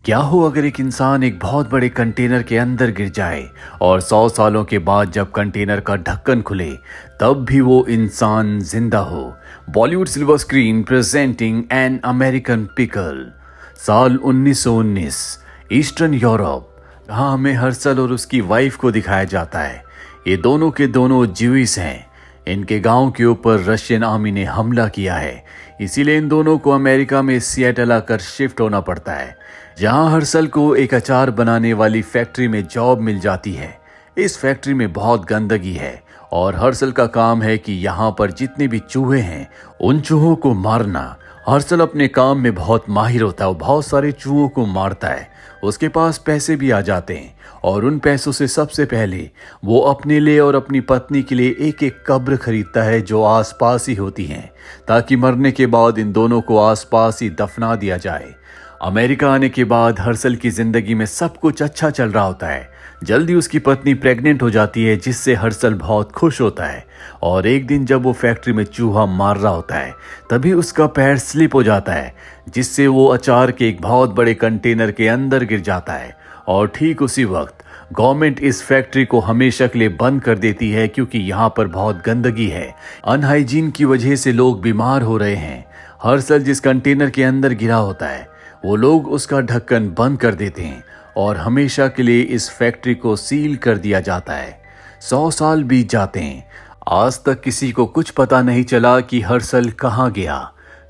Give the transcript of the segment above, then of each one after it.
क्या हो अगर एक इंसान एक बहुत बड़े कंटेनर के अंदर गिर जाए और 100 सालों के बाद जब कंटेनर का ढक्कन खुले तब भी वो इंसान जिंदा हो। Bollywood silver screen presenting an American pickle. साल 1919, ईस्टर्न यूरोप। जहाँ हमें हर्सल और उसकी वाइफ को दिखाया जाता है। ये दोनों के दोनों ज्यूइश हैं। इनके गांव के ऊपर रशियन आर्मी ने हमला किया है, इसीलिए इन दोनों को अमेरिका में सिएटल आकर शिफ्ट होना पड़ता है, जहां हर्सल को एक अचार बनाने वाली फैक्ट्री में जॉब मिल जाती है। इस फैक्ट्री में बहुत गंदगी है और हर्सल का काम है कि यहाँ पर जितने भी चूहे हैं उन चूहों को मारना। हर्सल अपने काम में बहुत माहिर होता है, वो बहुत सारे चूहों को मारता है। उसके पास पैसे भी आ जाते हैं और उन पैसों से सबसे पहले वो अपने लिए और अपनी पत्नी के लिए एक एक कब्र खरीदता है जो आसपास ही होती हैं, ताकि मरने के बाद इन दोनों को आसपास ही दफना दिया जाए। अमेरिका आने के बाद हर्सल की जिंदगी में सब कुछ अच्छा चल रहा होता है। जल्दी उसकी पत्नी प्रेग्नेंट हो जाती है, जिससे हर्सल बहुत खुश होता है। और एक दिन जब वो फैक्ट्री में चूहा मार रहा होता है तभी उसका पैर स्लिप हो जाता है, जिससे वो अचार के एक बहुत बड़े कंटेनर के अंदर गिर जाता है। और ठीक उसी वक्त गवर्नमेंट इस फैक्ट्री को हमेशा के लिए बंद कर देती है, क्योंकि यहाँ पर बहुत गंदगी है। अनहाइजीन की वजह से लोग बीमार हो रहे हैं। हर्सल जिस कंटेनर के अंदर गिरा होता है वो लोग उसका ढक्कन बंद कर देते हैं और हमेशा के लिए इस फैक्ट्री को सील कर दिया जाता है। 100 साल बीत जाते हैं, आज तक किसी को कुछ पता नहीं चला कि हर्सल कहाँ गया।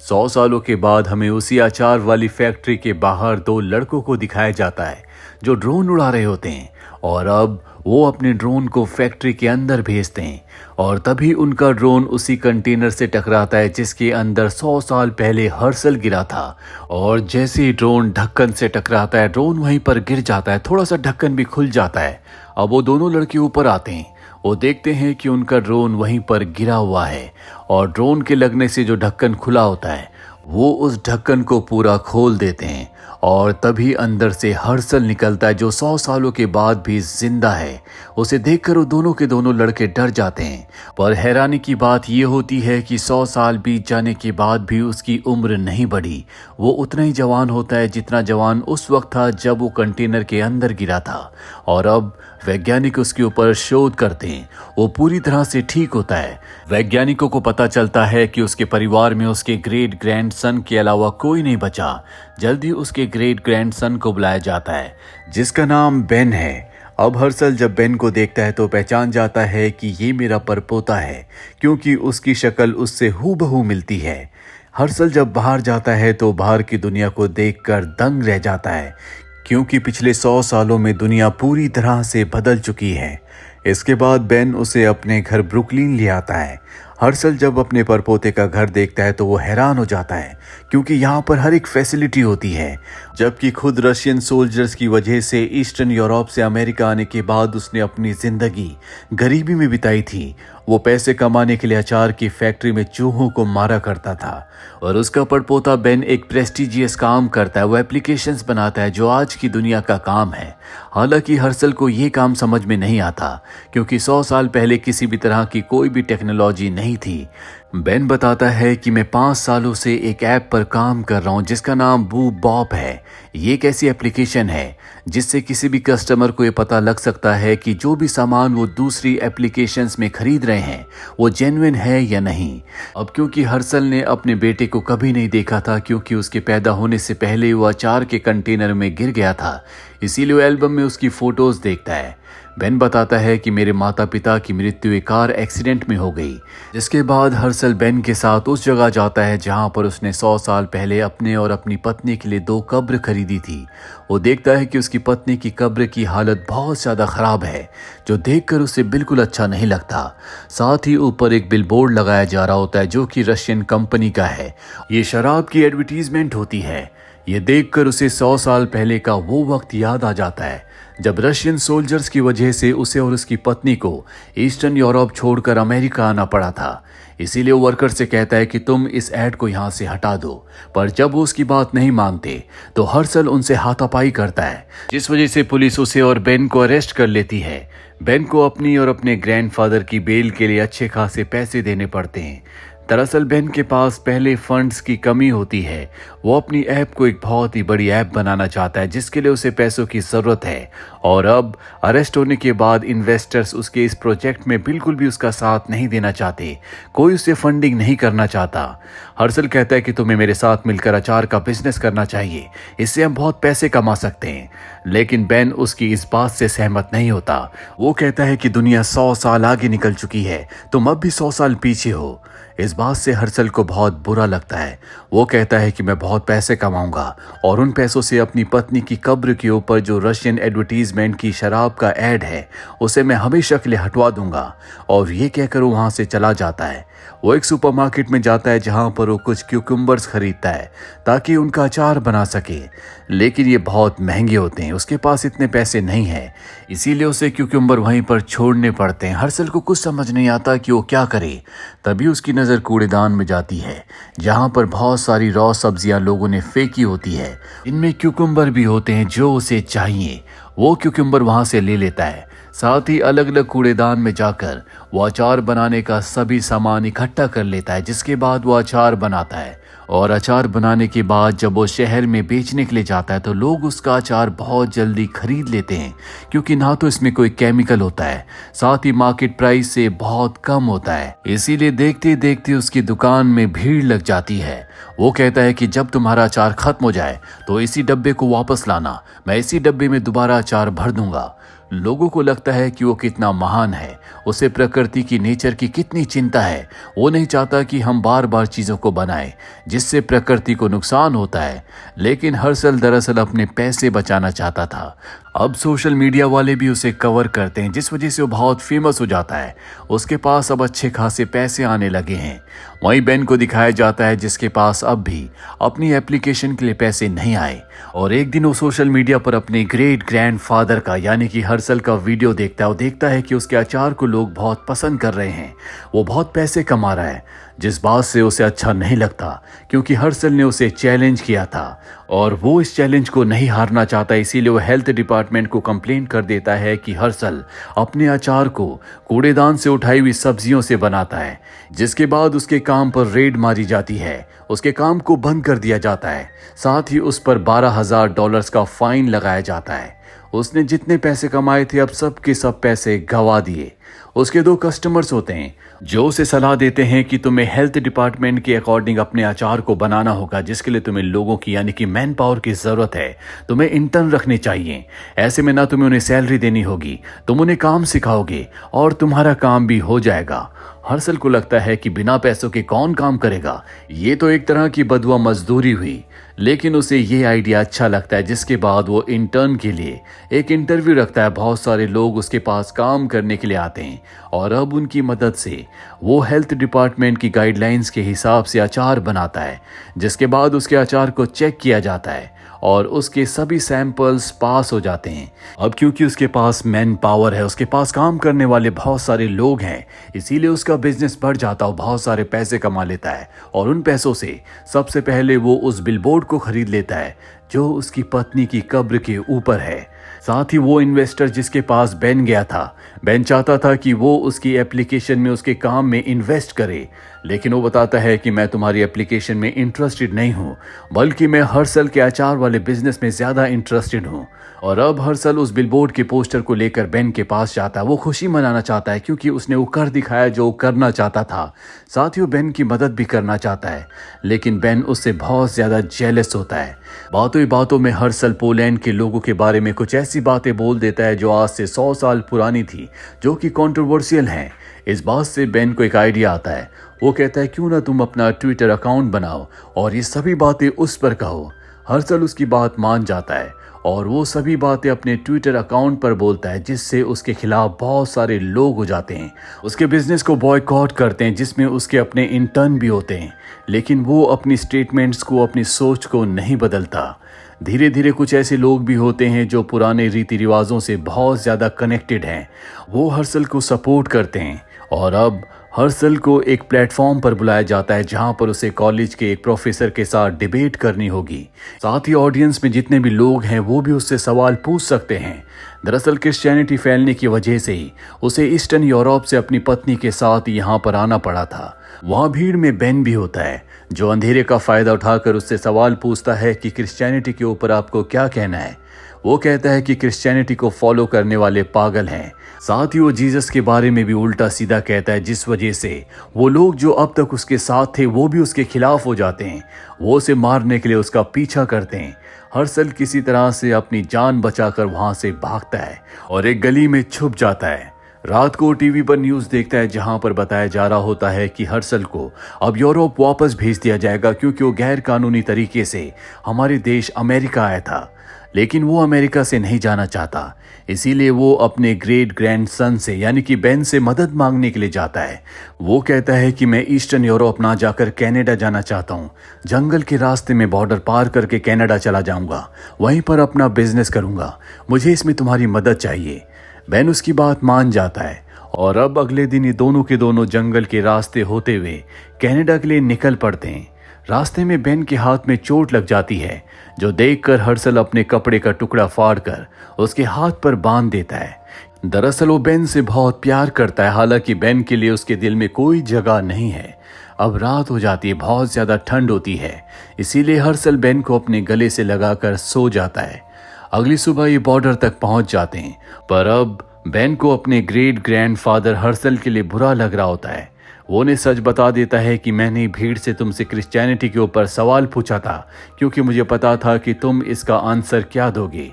100 सालों के बाद हमें उसी अचार वाली फैक्ट्री के बाहर दो लड़कों को दिखाया जाता है जो ड्रोन उड़ा रहे होते हैं, और अब वो अपने ड्रोन को फैक्ट्री के अंदर भेजते हैं। और तभी उनका ड्रोन उसी कंटेनर से टकराता है जिसके अंदर 100 साल पहले हर्सल गिरा था। और जैसे ही ड्रोन ढक्कन से टकराता है, ड्रोन वहीं पर गिर जाता है, थोड़ा सा ढक्कन भी खुल जाता है। अब वो दोनों लड़के ऊपर आते हैं, वो देखते हैं कि उनका ड्रोन वहीं पर गिरा हुआ है, और ड्रोन के लगने से जो ढक्कन खुला होता है वो उस ढक्कन को पूरा खोल देते हैं। और तभी अंदर से हर्सल निकलता है जो 100 सालों के बाद भी जिंदा है। उसे देखकर वो दोनों के दोनों लड़के डर जाते हैं। पर हैरानी की बात यह होती है कि 100 साल बीत जाने के बाद भी उसकी उम्र नहीं बढ़ी। वो उतना ही जवान होता है जितना जवान उस वक्त था जब वो कंटेनर के अंदर गिरा था। और अब वैज्ञानिक उसके ऊपर शोध करते हैं। वो पूरी तरह से ठीक होता है। वैज्ञानिकों को पता चलता है कि उसके परिवार में उसके ग्रेट ग्रैंडसन के अलावा कोई नहीं बचा। जल्दी उसके ग्रेट ग्रैंडसन को बुलाया जाता है, जिसका नाम बेन है। अब हर्सल जब बेन को देखता है तो पहचान जाता है कि ये मेरा परपोता है, क्योंकि उसकी शक्ल उससे हूबहू मिलती है। हर्सल जब बाहर जाता है तो बाहर की दुनिया को देखकर दंग रह जाता है, क्योंकि पिछले 100 सालों में दुनिया पूरी तरह से बदल चुकी है। इसके बाद बेन उसे अपने घर ब्रुकलिन ले आता है। हर्सल जब अपने परपोते का घर देखता है तो वो हैरान हो जाता है, क्योंकि यहाँ पर हर एक फैसिलिटी होती है। जबकि खुद रशियन सोल्जर्स की वजह से ईस्टर्न यूरोप से अमेरिका आने के बाद उसने अपनी जिंदगी गरीबी में बिताई थी। वो पैसे कमाने के लिए अचार की फैक्ट्री में चूहों को मारा करता था। और उसका परपोता बेन एक प्रेस्टिजियस काम करता है, वो एप्लीकेशंस बनाता है जो आज की दुनिया का काम है। हालांकि हर्सल को ये काम समझ में नहीं आता, क्योंकि 100 साल पहले किसी भी तरह की कोई भी टेक्नोलॉजी नहीं थी। बेन बताता है कि मैं 5 सालों से एक ऐप पर काम कर रहा हूँ जिसका नाम बू बॉप है। ये एक ऐसी एप्लीकेशन है जिससे किसी भी कस्टमर को ये पता लग सकता है कि जो भी सामान वो दूसरी एप्लीकेशंस में खरीद रहे हैं वो जेन्युइन है या नहीं। अब क्योंकि हर्सल ने अपने बेटे को कभी नहीं देखा था, क्योंकि उसके पैदा होने से पहले वो अचार के कंटेनर में गिर गया था, इसीलिए वो एल्बम में उसकी फोटोज देखता है। बेन बताता है कि मेरे माता पिता की मृत्यु एक कार एक्सीडेंट में हो गई। जिसके बाद हर्सल बेन के साथ उस जगह जाता है जहां पर उसने 100 साल पहले अपने और अपनी पत्नी के लिए 2 कब्र खरीदी थी। वो देखता है कि उसकी पत्नी की कब्र की हालत बहुत ज़्यादा ख़राब है, जो देखकर उसे बिल्कुल अच्छा नहीं लगता। साथ ही ऊपर एक बिलबोर्ड लगाया जा रहा होता है जो कि रशियन कंपनी का है। ये शराब की एडवर्टीजमेंट होती है। ये देखकर उसे 100 साल पहले का वो वक्त याद आ जाता है जब रशियन सोल्जर्स की वजह से उसे और उसकी पत्नी को ईस्टर्न यूरोप छोड़कर अमेरिका आना पड़ा था। इसीलिए वो वर्कर से कहता है कि तुम इस ऐड को यहाँ से हटा दो। पर जब वो उसकी बात नहीं मानते तो हर्सल उनसे हाथापाई करता है, जिस वजह से पुलिस उसे और बेन को अरेस्ट कर लेती है। बेन को अपनी और अपने ग्रैंडफादर की बेल के लिए अच्छे खासे पैसे देने पड़ते हैं। दरअसल बेन के पास पहले फंड्स की कमी होती है। वो अपनी ऐप को एक बहुत ही बड़ी ऐप बनाना चाहता है जिसके लिए उसे पैसों की ज़रूरत है। और अब अरेस्ट होने के बाद इन्वेस्टर्स उसके इस प्रोजेक्ट में बिल्कुल भी उसका साथ नहीं देना चाहते। कोई उसे फंडिंग नहीं करना चाहता। हर्षल कहता है कि तुम्हें मेरे साथ मिलकर अचार का बिजनेस करना चाहिए, इससे हम बहुत पैसे कमा सकते हैं। लेकिन बेन उसकी इस बात से सहमत नहीं होता। वो कहता है कि दुनिया 100 साल आगे निकल चुकी है, तुम अब भी 100 साल पीछे हो। इस बात से हर्षल को बहुत बुरा लगता है। वो कहता है कि मैं बहुत पैसे कमाऊंगा और उन पैसों से अपनी पत्नी की कब्र के ऊपर जो रशियन एडवर्टीजमेंट की शराब का ऐड है उसे मैं हमेशा के लिए हटवा दूंगा। और ये कहकर वो वहां से चला जाता है। वो एक सुपरमार्केट में जाता है जहां पर वो कुछ क्यूकम्बर्स खरीदता है ताकि उनका अचार बना सके। लेकिन ये बहुत महंगे होते हैं, उसके पास इतने पैसे नहीं है, इसीलिए उसे क्यूकम्बर वहीं पर छोड़ने पड़ते हैं। हर्षल को कुछ समझ नहीं आता कि वो क्या करे। तभी उसकी नज़र कूड़ेदान में जाती है जहां पर बहुत सारी रॉ सब्जियां लोगों ने फेंकी होती है। इनमें क्यूकम्बर भी होते हैं जो उसे चाहिए। वो क्यूकम्बर वहां से ले लेता है। साथ ही अलग अलग कूड़ेदान में जाकर वो अचार बनाने का सभी सामान इकट्ठा कर लेता है, जिसके बाद वो अचार बनाता है। और अचार बनाने के बाद जब वो शहर में बेचने के लिए जाता है तो लोग उसका अचार बहुत जल्दी खरीद लेते हैं, क्योंकि ना तो इसमें कोई केमिकल होता है, साथ ही मार्केट प्राइस से बहुत कम होता है। इसीलिए देखते देखते उसकी दुकान में भीड़ लग जाती है। वो कहता है कि जब तुम्हारा अचार खत्म हो जाए तो इसी डब्बे को वापस लाना, मैं इसी डब्बे में दोबारा अचार भर दूंगा। लोगों को लगता है कि वो कितना महान है, उसे प्रकृति की नेचर की कितनी चिंता है। वो नहीं चाहता कि हम बार बार चीज़ों को बनाएं जिससे प्रकृति को नुकसान होता है। लेकिन हर्षल दरअसल अपने पैसे बचाना चाहता था। अब सोशल मीडिया वाले भी उसे कवर करते हैं, जिस वजह से वो बहुत फेमस हो जाता है। उसके पास अब अच्छे खासे पैसे आने लगे हैं। वहीं बेन को दिखाया जाता है जिसके पास अब भी अपनी एप्लीकेशन के लिए पैसे नहीं आए। और एक दिन वो सोशल मीडिया पर अपने ग्रेट ग्रैंडफादर का यानी कि हर्षल का वीडियो देखता है। वो देखता है कि उसके अचार को लोग बहुत पसंद कर रहे हैं, वो बहुत पैसे कमा रहा है, जिस बात से उसे अच्छा नहीं लगता, क्योंकि हर्षल ने उसे चैलेंज किया था और वो इस चैलेंज को नहीं हारना चाहता। इसीलिए वो हेल्थ डिपार्टमेंट को कंप्लेंट कर देता है कि हर्षल अपने अचार को कूड़ेदान से उठाई हुई सब्जियों से बनाता है, जिसके बाद उसके काम पर रेड मारी जाती है। उसके काम को बंद कर दिया जाता है, साथ ही उस पर $12,000 का फाइन लगाया जाता है। उसने जितने पैसे कमाए थे अब सब के सब पैसे गंवा दिए। उसके 2 कस्टमर्स होते हैं जो उसे सलाह देते हैं कि तुम्हें हेल्थ डिपार्टमेंट के अकॉर्डिंग अपने अचार को बनाना होगा, जिसके लिए तुम्हें लोगों की यानी कि मैन पावर की ज़रूरत है। तुम्हें इंटर्न रखने चाहिए, ऐसे में ना तुम्हें उन्हें सैलरी देनी होगी, तुम उन्हें काम सिखाओगे और तुम्हारा काम भी हो जाएगा। हर्षल को लगता है कि बिना पैसों के कौन काम करेगा, ये तो एक तरह की बदुआ मजदूरी हुई। लेकिन उसे ये आइडिया अच्छा लगता है, जिसके बाद वो इंटर्न के लिए एक इंटरव्यू रखता है। बहुत सारे लोग उसके पास काम करने के लिए आते हैं और अब उनकी मदद से वो हेल्थ डिपार्टमेंट की गाइडलाइंस के हिसाब से अचार बनाता है, जिसके बाद उसके अचार को चेक किया जाता है और उसके सभी सैंपल्स पास हो जाते हैं। अब क्योंकि उसके पास मैन पावर है, उसके पास काम करने वाले बहुत सारे लोग हैं, इसीलिए उसका बिजनेस बढ़ जाता है, बहुत सारे पैसे कमा लेता है। और उन पैसों से सबसे पहले वो उस बिलबोर्ड को खरीद लेता है जो उसकी पत्नी की कब्र के ऊपर है। साथ ही वो इन्वेस्टर जिसके पास बेन गया था, बेन चाहता था कि वो उसकी एप्लीकेशन में उसके काम में इन्वेस्ट करे, लेकिन वो बताता है कि मैं तुम्हारी एप्लीकेशन में इंटरेस्टेड नहीं हूँ, बल्कि मैं हर्षल के अचार वाले बिजनेस में ज़्यादा इंटरेस्टेड हूँ। और अब हर्षल उस बिलबोर्ड के पोस्टर को लेकर बेन के पास जाता है। वो खुशी मनाना चाहता है क्योंकि उसने वो कर दिखाया जो वो करना चाहता था। साथ ही वो बेन की मदद भी करना चाहता है, लेकिन बेन उससे बहुत ज़्यादा जेलस होता है। बातों ही बातों में हर्षल पोलैंड के लोगों के बारे में कुछ ऐसी बातें बोल देता है जो आज से 100 साल पुरानी थी, जो कि कंट्रोवर्शियल हैं। इस बात से बेन को एक आइडिया आता है। वो कहता है क्यों ना तुम अपना ट्विटर अकाउंट बनाओ और ये सभी बातें उस पर कहो। हर्षल उसकी बात मान जाता है और वो सभी बातें अपने ट्विटर अकाउंट पर बोलता है, जिससे उसके खिलाफ बहुत सारे लोग हो जाते हैं, उसके बिजनेस को बॉयकॉट करते हैं, जिसमें उसके अपने इंटर्न भी होते हैं। लेकिन वो अपनी स्टेटमेंट्स को, अपनी सोच को नहीं बदलता। धीरे धीरे कुछ ऐसे लोग भी होते हैं जो पुराने रीति रिवाजों से बहुत ज़्यादा कनेक्टेड हैं। वो हर्षल को सपोर्ट करते हैं और अब हर्षल को एक प्लेटफॉर्म पर बुलाया जाता है जहां पर उसे कॉलेज के एक प्रोफेसर के साथ डिबेट करनी होगी। साथ ही ऑडियंस में जितने भी लोग हैं वो भी उससे सवाल पूछ सकते हैं। दरअसल क्रिश्चियनिटी फैलने की वजह से ही उसे ईस्टर्न यूरोप से अपनी पत्नी के साथ यहाँ पर आना पड़ा था। वहाँ भीड़ में बेन भी होता है जो अंधेरे का फायदा उठाकर उससे सवाल पूछता है कि क्रिश्चियनिटी के ऊपर आपको क्या कहना है। वो कहता है कि क्रिश्चियनिटी को फॉलो करने वाले पागल हैं। साथ ही वो जीसस के बारे में भी उल्टा सीधा कहता है, जिस वजह से वो लोग जो अब तक उसके साथ थे वो भी उसके खिलाफ हो जाते हैं। वो उसे मारने के लिए उसका पीछा करते हैं। हर्षल किसी तरह से अपनी जान बचाकर वहां से भागता है और एक गली में छुप जाता है। रात को टीवी पर न्यूज़ देखता है जहां पर बताया जा रहा होता है कि हर्षल को अब यूरोप वापस भेज दिया जाएगा क्योंकि वो गैर कानूनी तरीके से हमारे देश अमेरिका आया था। लेकिन वो अमेरिका से नहीं जाना चाहता, इसीलिए वो अपने ग्रेट ग्रैंडसन से यानी कि बेन से मदद मांगने के लिए जाता है। वो कहता है कि मैं ईस्टर्न यूरोप ना जाकर कनाडा जाना चाहता हूँ। जंगल के रास्ते में बॉर्डर पार करके कनाडा चला जाऊंगा, वहीं पर अपना बिजनेस करूंगा। मुझे इसमें तुम्हारी मदद चाहिए। बेन उसकी बात मान जाता है और अब अगले दिन ये दोनों के दोनों जंगल के रास्ते होते हुए कनाडा के लिए निकल पड़ते हैं। रास्ते में बेन के हाथ में चोट लग जाती है जो देखकर हर्षल अपने कपड़े का टुकड़ा फाड़कर उसके हाथ पर बांध देता है। दरअसल वो बेन से बहुत प्यार करता है, हालांकि बेन के लिए उसके दिल में कोई जगह नहीं है। अब रात हो जाती है, बहुत ज्यादा ठंड होती है, इसीलिए हर्षल बेन को अपने गले से लगाकर सो जाता है। अगली सुबह ये बॉर्डर तक पहुंच जाते हैं, पर अब बेन को अपने ग्रेट ग्रैंडफादर हर्षल के लिए बुरा लग रहा होता है। वो उन्हें सच बता देता है कि मैंने भीड़ से तुमसे क्रिश्चियनिटी के ऊपर सवाल पूछा था क्योंकि मुझे पता था कि तुम इसका आंसर क्या दोगे।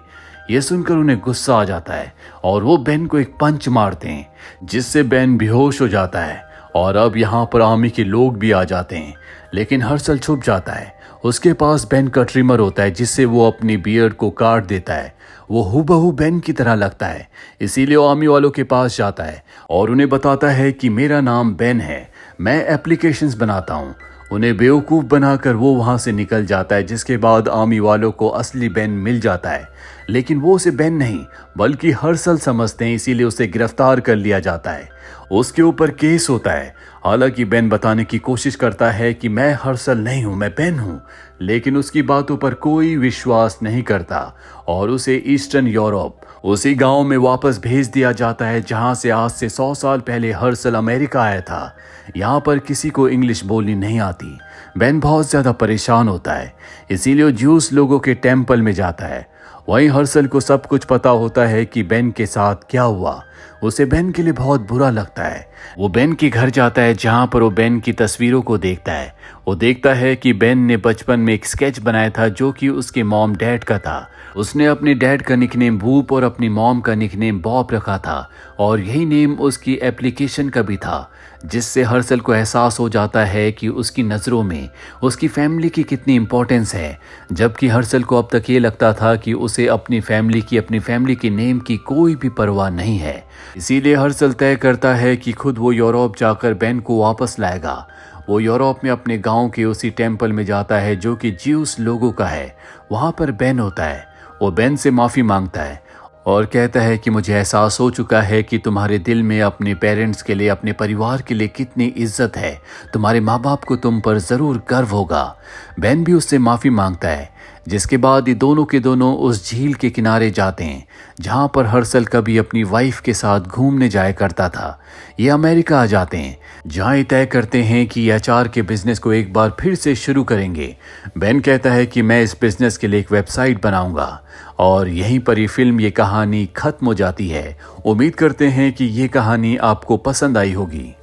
ये सुनकर उन्हें गुस्सा आ जाता है और वो बेन को एक पंच मारते हैं जिससे बेन बेहोश हो जाता है। और अब यहाँ पर आर्मी के लोग भी आ जाते हैं, लेकिन हर्षल छुप जाता है। उसके पास बेन का ट्रिमर होता है जिससे वो अपनी बियर्ड को काट देता है। वो हूबहू बेन की तरह लगता है, इसीलिए वो आर्मी वालों के पास जाता है और उन्हें बताता है कि मेरा नाम बेन है, मैं एप्लीकेशंस बनाता हूँ। उन्हें बेवकूफ़ बनाकर वो वहाँ से निकल जाता है, जिसके बाद आर्मी वालों को असली बेन मिल जाता है। लेकिन वो उसे बेन नहीं बल्कि हर्षल समझते हैं, इसीलिए उसे गिरफ्तार कर लिया जाता है। उसके ऊपर केस होता है। हालांकि बेन बताने की कोशिश करता है कि मैं हर्षल नहीं हूँ, मैं बेन हूँ, लेकिन उसकी बातों पर कोई विश्वास नहीं करता और उसे ईस्टर्न यूरोप उसी गांव में वापस भेज दिया जाता है जहां से आज से 100 साल पहले हर्षल अमेरिका आया था। यहाँ पर किसी को इंग्लिश बोलनी नहीं आती। बेन बहुत ज्यादा परेशान होता है, इसीलिए वो ज्यूस लोगों के टेम्पल में जाता है। वहीं हर्षल को सब कुछ पता होता है कि बेन के साथ क्या हुआ। उसे बेन के लिए बहुत बुरा लगता है। वो बेन के घर जाता है जहां पर वो बेन की तस्वीरों को देखता है। वो देखता है कि बेन ने बचपन में एक स्केच बनाया था जो कि उसके मॉम डैड का था। उसने अपने डैड का निकनेम बूप और अपनी मॉम का निकनेम बॉब रखा था और यही नेम उसकी एप्लीकेशन का भी था, जिससे हर्षल को एहसास हो जाता है कि उसकी नज़रों में उसकी फैमिली की कितनी इम्पोर्टेंस है। जबकि हर्षल को अब तक ये लगता था कि उसे अपनी फैमिली के नेम की कोई भी परवाह नहीं है। इसीलिए हर्षल तय करता है कि खुद वो यूरोप जाकर बेन को वापस लाएगा। वो यूरोप में अपने गांव के उसी टेम्पल में जाता है जो कि ज्यूस लोगों का है। वहाँ पर बेन होता है। वो बेन से माफ़ी मांगता है और कहता है कि मुझे एहसास हो चुका है कि तुम्हारे दिल में अपने पेरेंट्स के लिए, अपने परिवार के लिए कितनी इज्जत है। तुम्हारे माँ बाप को तुम पर ज़रूर गर्व होगा। बेन भी उससे माफ़ी मांगता है, जिसके बाद ये दोनों के दोनों उस झील के किनारे जाते हैं जहाँ पर हर्षल कभी अपनी वाइफ के साथ घूमने जाया करता था। ये अमेरिका आ जाते हैं जहाँ ये तय करते हैं कि अचार के बिजनेस को एक बार फिर से शुरू करेंगे। बेन कहता है कि मैं इस बिजनेस के लिए एक वेबसाइट बनाऊंगा और यहीं पर ये फिल्म, ये कहानी खत्म हो जाती है। उम्मीद करते हैं कि ये कहानी आपको पसंद आई होगी।